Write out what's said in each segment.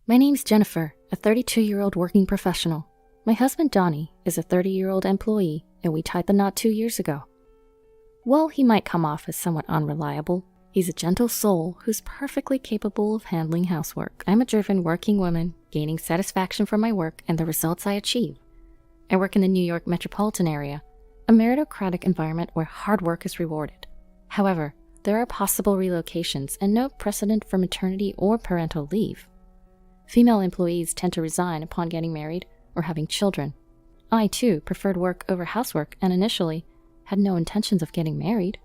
My name's Jennifer, a 32-year-old working professional. My husband Donnie is a 30-year-old employee, and we tied the knot 2 years ago. While he might come off as somewhat unreliable, he's a gentle soul who's perfectly capable of handling housework. I'm a driven working woman, gaining satisfaction from my work and the results I achieve. I work in the New York metropolitan area, a meritocratic environment where hard work is rewarded. However, there are possible relocations and no precedent for maternity or parental leave. Female employees tend to resign upon getting married or having children. I, too, preferred work over housework and initially had no intentions of getting married.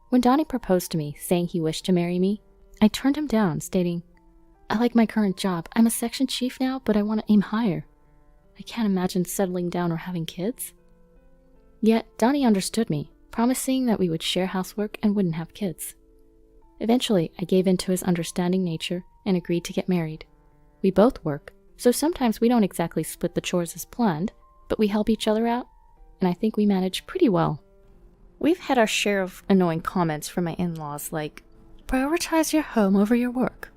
When Donnie proposed to me, saying he wished to marry me, I turned him down, stating, "I like my current job. I'm a section chief now, but I want to aim higher. I can't imagine settling down or having kids." Yet, Donnie understood me, promising that we would share housework and wouldn't have kids. Eventually, I gave in to his understanding nature and agreed to get married. We both work, so sometimes we don't exactly split the chores as planned, but we help each other out, and I think we manage pretty well. We've had our share of annoying comments from my in-laws like, "Prioritize your home over your work,"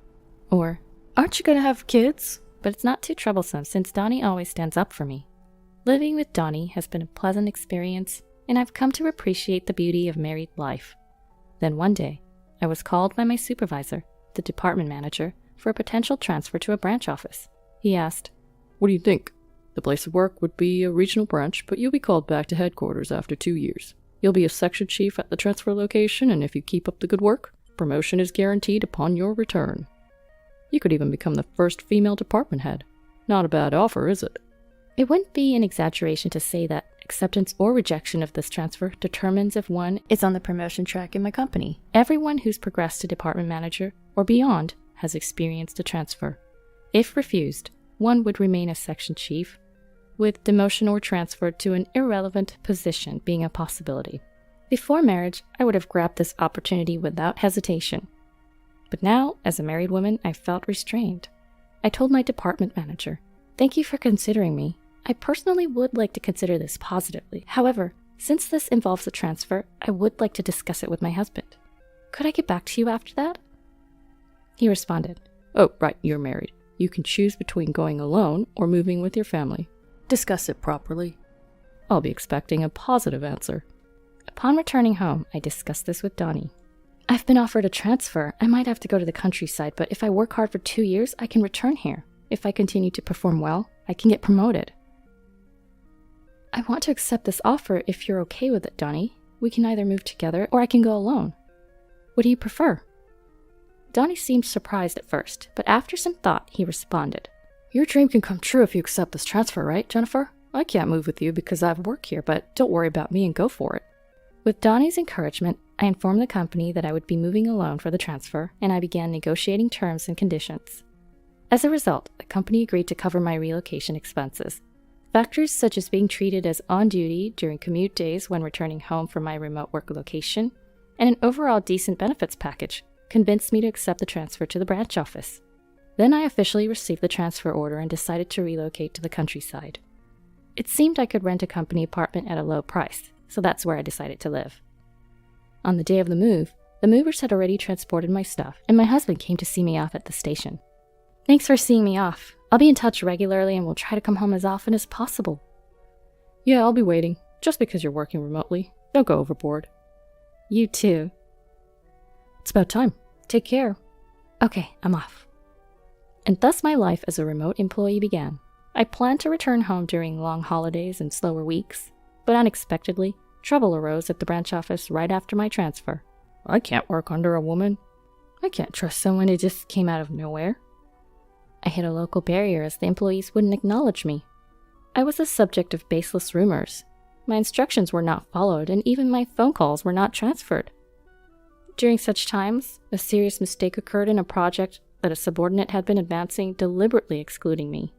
or "Aren't you gonna have kids?" But it's not too troublesome since Donnie always stands up for me. Living with Donnie has been a pleasant experience, and I've come to appreciate the beauty of married life. Then one day, I was called by my supervisor, the department manager, for a potential transfer to a branch office. He asked, "What do you think? The place of work would be a regional branch, but you'll be called back to headquarters after 2 years. You'll be a section chief at the transfer location, and if you keep up the good work, promotion is guaranteed upon your return. You could even become the first female department head. Not a bad offer, is it?" It wouldn't be an exaggeration to say that acceptance or rejection of this transfer determines if one is on the promotion track in my company. Everyone who's progressed to department manager or beyond has experienced a transfer. If refused, one would remain a section chief, with demotion or transfer to an irrelevant position being a possibility. Before marriage, I would have grabbed this opportunity without hesitation. But now, as a married woman, I felt restrained. I told my department manager, "Thank you for considering me. I personally would like to consider this positively. However, since this involves a transfer, I would like to discuss it with my husband. Could I get back to you after that?" He responded, "Oh, right, you're married. You can choose between going alone or moving with your family. Discuss it properly. I'll be expecting a positive answer." Upon returning home, I discussed this with Donnie. "I've been offered a transfer. I might have to go to the countryside, but if I work hard for 2 years, I can return here. If I continue to perform well, I can get promoted." "I want to accept this offer if you're okay with it, Donnie. We can either move together or I can go alone. What do you prefer?" Donnie seemed surprised at first, but after some thought, he responded, "Your dream can come true if you accept this transfer, right, Jennifer? I can't move with you because I have work here, but don't worry about me and go for it." With Donnie's encouragement, I informed the company that I would be moving alone for the transfer, and I began negotiating terms and conditions. As a result, the company agreed to cover my relocation expenses. Factors such as being treated as on duty during commute days when returning home from my remote work location, and an overall decent benefits package convinced me to accept the transfer to the branch office. Then I officially received the transfer order and decided to relocate to the countryside. It seemed I could rent a company apartment at a low price, so that's where I decided to live. On the day of the move, the movers had already transported my stuff, and my husband came to see me off at the station. "Thanks for seeing me off. I'll be in touch regularly and we'll try to come home as often as possible." "Yeah, I'll be waiting. Just because you're working remotely, don't go overboard." "You too." "It's about time. Take care." "Okay, I'm off." And thus my life as a remote employee began. I planned to return home during long holidays and slower weeks, but unexpectedly, trouble arose at the branch office right after my transfer. "I can't work under a woman. I can't trust someone who just came out of nowhere." I hit a local barrier as the employees wouldn't acknowledge me. I was the subject of baseless rumors. My instructions were not followed, and even my phone calls were not transferred. During such times, a serious mistake occurred in a project that a subordinate had been advancing, deliberately excluding me.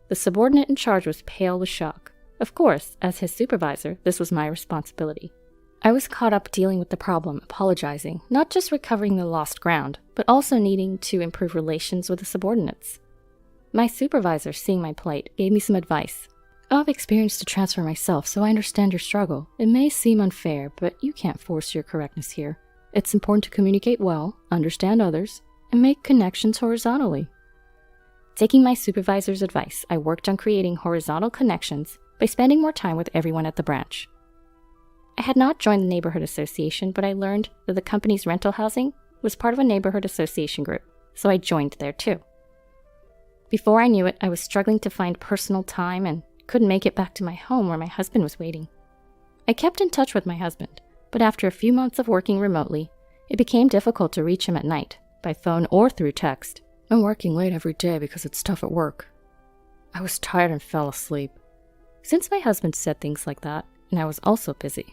The subordinate in charge was pale with shock. Of course, as his supervisor, this was my responsibility. I was caught up dealing with the problem, apologizing, not just recovering the lost ground, but also needing to improve relations with the subordinates. My supervisor, seeing my plight, gave me some advice. "I've experienced a transfer myself, so I understand your struggle. It may seem unfair, but you can't force your correctness here. It's important to communicate well, understand others, and make connections horizontally. Taking my supervisor's advice, I worked on creating horizontal connections by spending more time with everyone at the branch. I had not joined the neighborhood association, but I learned that the company's rental housing was part of a neighborhood association group, so I joined there too. Before I knew it, I was struggling to find personal time and couldn't make it back to my home where my husband was waiting. I kept in touch with my husband, but after a few months of working remotely, it became difficult to reach him at night, by phone or through text. I'm working late every day because it's tough at work. I was tired and fell asleep. Since my husband said things like that, and I was also busy,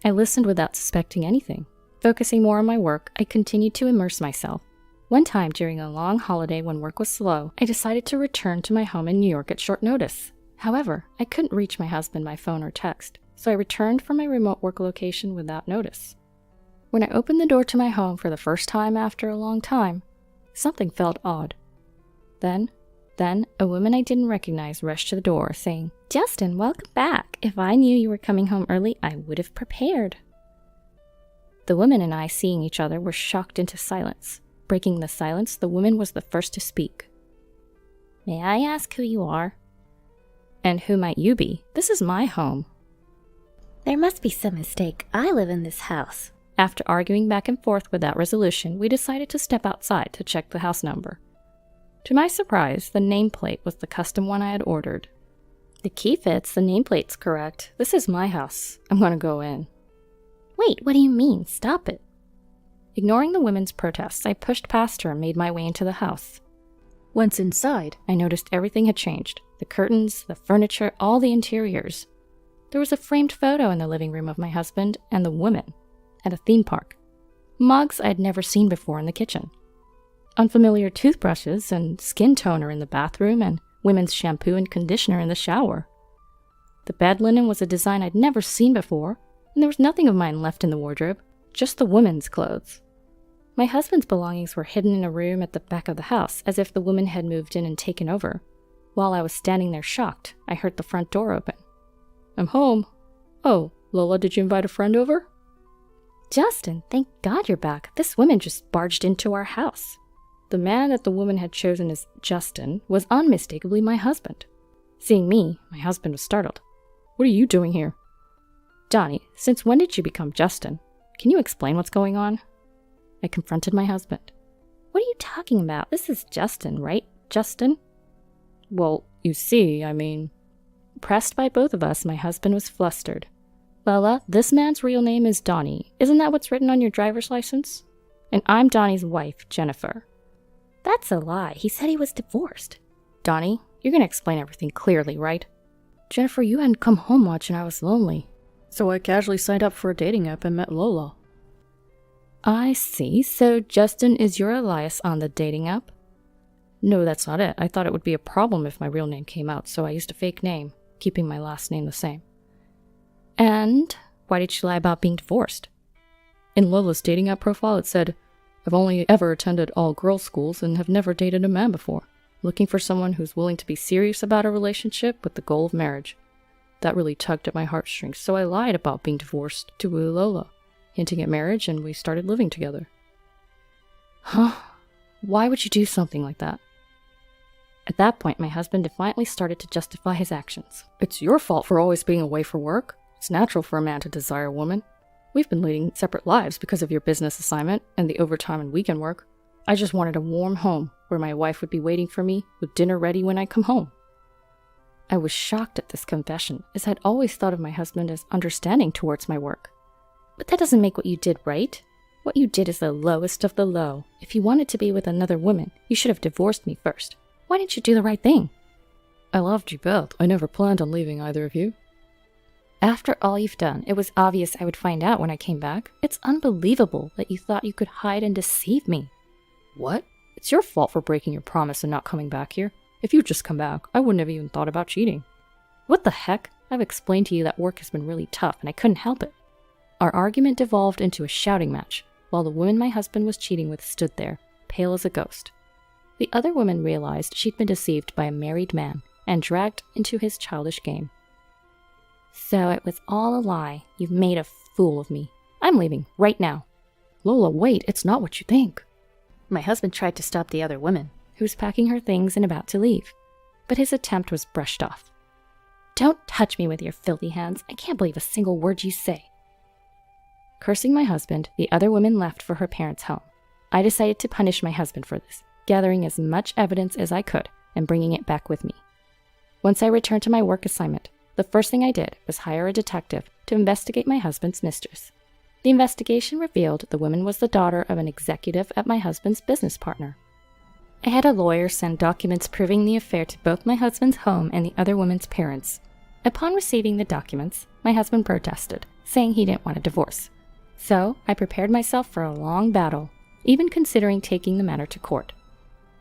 I listened without suspecting anything. Focusing more on my work, I continued to immerse myself. One time during a long holiday when work was slow, I decided to return to my home in New York at short notice. However, I couldn't reach my husband by phone or text, so I returned from my remote work location without notice. When I opened the door to my home for the first time after a long time, something felt odd. Then, a woman I didn't recognize rushed to the door, saying, "Justin, welcome back. If I knew you were coming home early, I would have prepared." The woman and I, seeing each other, were shocked into silence. Breaking the silence, the woman was the first to speak. "May I ask who you are?" "And who might you be? This is my home." "There must be some mistake. I live in this house." After arguing back and forth without resolution, we decided to step outside to check the house number. To my surprise, the nameplate was the custom one I had ordered. "The key fits, the nameplate's correct. This is my house. I'm gonna go in." "Wait, what do you mean? Stop it." Ignoring the woman's protests, I pushed past her and made my way into the house. Once inside, I noticed everything had changed. The curtains, the furniture, all the interiors. There was a framed photo in the living room of my husband and the woman at a theme park. Mugs I had never seen before in the kitchen. Unfamiliar toothbrushes and skin toner in the bathroom, and women's shampoo and conditioner in the shower. The bed linen was a design I'd never seen before, and there was nothing of mine left in the wardrobe, just the woman's clothes. My husband's belongings were hidden in a room at the back of the house, as if the woman had moved in and taken over. While I was standing there shocked, I heard the front door open. "I'm home. Oh, Lola, did you invite a friend over?" "Justin, thank God you're back. This woman just barged into our house." The man that the woman had chosen as Justin was unmistakably my husband. Seeing me, my husband was startled. "What are you doing here?" "Donnie, since when did you become Justin? Can you explain what's going on?" I confronted my husband. "What are you talking about? This is Justin, right? Justin?" "Well, you see, Pressed by both of us, my husband was flustered. "Lola, this man's real name is Donnie. Isn't that what's written on your driver's license? And I'm Donnie's wife, Jennifer." "That's a lie. He said he was divorced." "Donnie, you're going to explain everything clearly, right?" "Jennifer, you hadn't come home much and I was lonely, so I casually signed up for a dating app and met Lola." "I see. So Justin is your alias on the dating app?" "No, that's not it. I thought it would be a problem if my real name came out, so I used a fake name, keeping my last name the same." "And why did you lie about being divorced?" "In Lola's dating app profile, it said, 'I've only ever attended all-girls schools and have never dated a man before. Looking for someone who's willing to be serious about a relationship with the goal of marriage.' That really tugged at my heartstrings, so I lied about being divorced to woo Lola, hinting at marriage, and we started living together." "Huh? Why would you do something like that?" At that point, my husband defiantly started to justify his actions. "It's your fault for always being away for work. It's natural for a man to desire a woman. We've been leading separate lives because of your business assignment and the overtime and weekend work. I just wanted a warm home where my wife would be waiting for me with dinner ready when I come home." I was shocked at this confession, as I'd always thought of my husband as understanding towards my work. "But that doesn't make what you did right. What you did is the lowest of the low. If you wanted to be with another woman, you should have divorced me first. Why didn't you do the right thing?" "I loved you both. I never planned on leaving either of you." "After all you've done, it was obvious I would find out when I came back. It's unbelievable that you thought you could hide and deceive me." "What? It's your fault for breaking your promise and not coming back here. If you'd just come back, I wouldn't have even thought about cheating." "What the heck? I've explained to you that work has been really tough and I couldn't help it." Our argument devolved into a shouting match, while the woman my husband was cheating with stood there, pale as a ghost. The other woman realized she'd been deceived by a married man and dragged into his childish game. "So it was all a lie. You've made a fool of me. I'm leaving right now." "Lola, wait, it's not what you think." My husband tried to stop the other woman. who was packing her things and about to leave, but his attempt was brushed off. "Don't touch me with your filthy hands. I can't believe a single word you say." Cursing my husband, the other woman left for her parents' home. I decided to punish my husband for this, gathering as much evidence as I could and bringing it back with me. Once I returned to my work assignment, the first thing I did was hire a detective to investigate my husband's mistress. The investigation revealed the woman was the daughter of an executive at my husband's business partner. I had a lawyer send documents proving the affair to both my husband's home and the other woman's parents. Upon receiving the documents, my husband protested, saying he didn't want a divorce. So I prepared myself for a long battle, even considering taking the matter to court.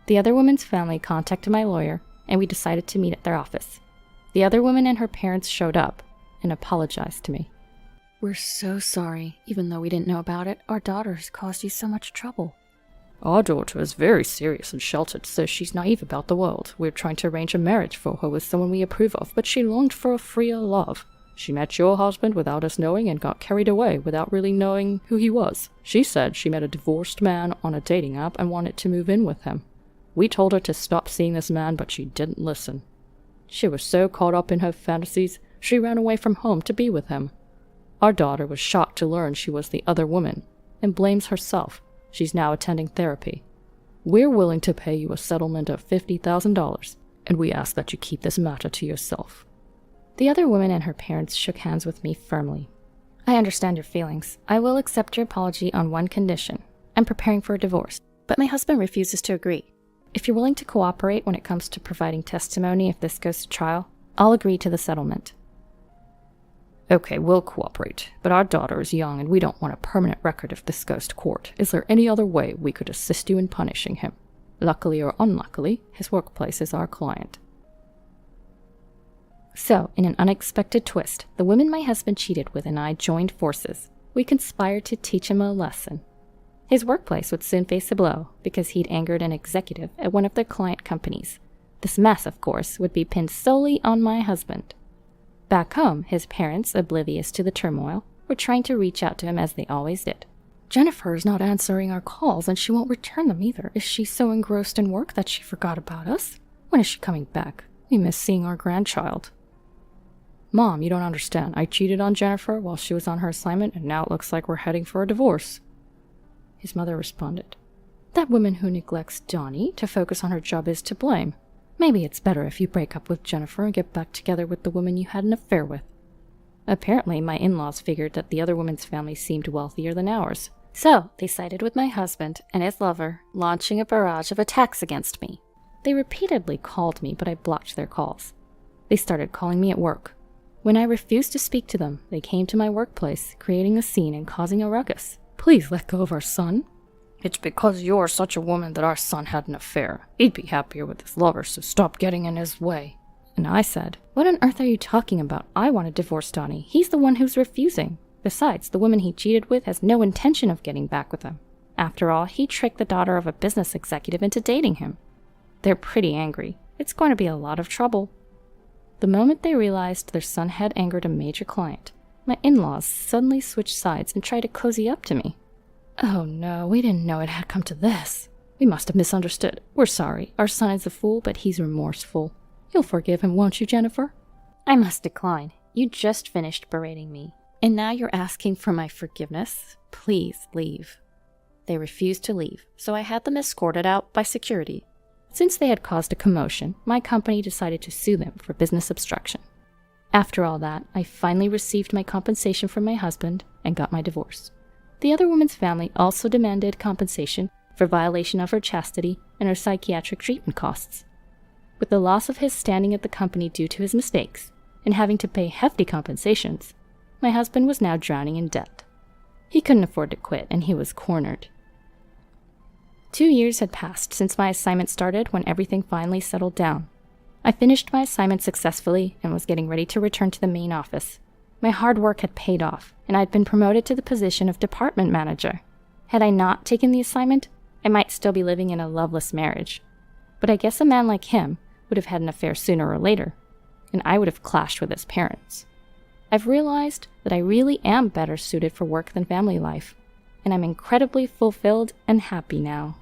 The other woman's family contacted my lawyer, and we decided to meet at their office. The other woman and her parents showed up and apologized to me. "We're so sorry. Even though we didn't know about it, our daughter has caused you so much trouble." "Our daughter is very serious and sheltered, so she's naive about the world. We're trying to arrange a marriage for her with someone we approve of, but she longed for a freer love. She met your husband without us knowing and got carried away without really knowing who he was. She said she met a divorced man on a dating app and wanted to move in with him. We told her to stop seeing this man, but she didn't listen. She was so caught up in her fantasies, she ran away from home to be with him. Our daughter was shocked to learn she was the other woman and blames herself. She's now attending therapy. We're willing to pay you a settlement of $50,000, and we ask that you keep this matter to yourself." The other woman and her parents shook hands with me firmly. "I understand your feelings. I will accept your apology on one condition. I'm preparing for a divorce, but my husband refuses to agree. If you're willing to cooperate when it comes to providing testimony if this goes to trial, I'll agree to the settlement." "Okay, we'll cooperate, but our daughter is young and we don't want a permanent record if this goes to court. Is there any other way we could assist you in punishing him? Luckily or unluckily, his workplace is our client." So, in an unexpected twist, the woman my husband cheated with and I joined forces. We conspired to teach him a lesson. His workplace would soon face a blow because he'd angered an executive at one of their client companies. This mess, of course, would be pinned solely on my husband. Back home, his parents, oblivious to the turmoil, were trying to reach out to him as they always did. "Jennifer is not answering our calls and she won't return them either. Is she so engrossed in work that she forgot about us? When is she coming back? We miss seeing our grandchild." "Mom, you don't understand. I cheated on Jennifer while she was on her assignment, and now it looks like we're heading for a divorce." His mother responded, "That woman who neglects Donnie to focus on her job is to blame. Maybe it's better if you break up with Jennifer and get back together with the woman you had an affair with." Apparently, my in-laws figured that the other woman's family seemed wealthier than ours. So, they sided with my husband and his lover, launching a barrage of attacks against me. They repeatedly called me, but I blocked their calls. They started calling me at work. When I refused to speak to them, they came to my workplace, creating a scene and causing a ruckus. "Please let go of our son." "It's because you're such a woman that our son had an affair. He'd be happier with his lover, so stop getting in his way." And I said, "What on earth are you talking about? I want to divorce Donnie. He's the one who's refusing. Besides, the woman he cheated with has no intention of getting back with him. After all, he tricked the daughter of a business executive into dating him." They're pretty angry. It's going to be a lot of trouble. The moment they realized their son had angered a major client, my in-laws suddenly switched sides and tried to cozy up to me. "Oh no, we didn't know it had come to this. We must have misunderstood. We're sorry. Our son is a fool, but he's remorseful. You'll forgive him, won't you, Jennifer?" I must decline. You just finished berating me, and now you're asking for my forgiveness? Please leave. They refused to leave, so I had them escorted out by security. Since they had caused a commotion, my company decided to sue them for business obstruction. After all that, I finally received my compensation from my husband and got my divorce. The other woman's family also demanded compensation for violation of her chastity and her psychiatric treatment costs. With the loss of his standing at the company due to his mistakes, and having to pay hefty compensations, my husband was now drowning in debt. He couldn't afford to quit, and he was cornered. 2 years had passed since my assignment started when everything finally settled down. I finished my assignment successfully and was getting ready to return to the main office. My hard work had paid off, and I had been promoted to the position of department manager. Had I not taken the assignment, I might still be living in a loveless marriage. But I guess a man like him would have had an affair sooner or later, and I would have clashed with his parents. I've realized that I really am better suited for work than family life, and I'm incredibly fulfilled and happy now.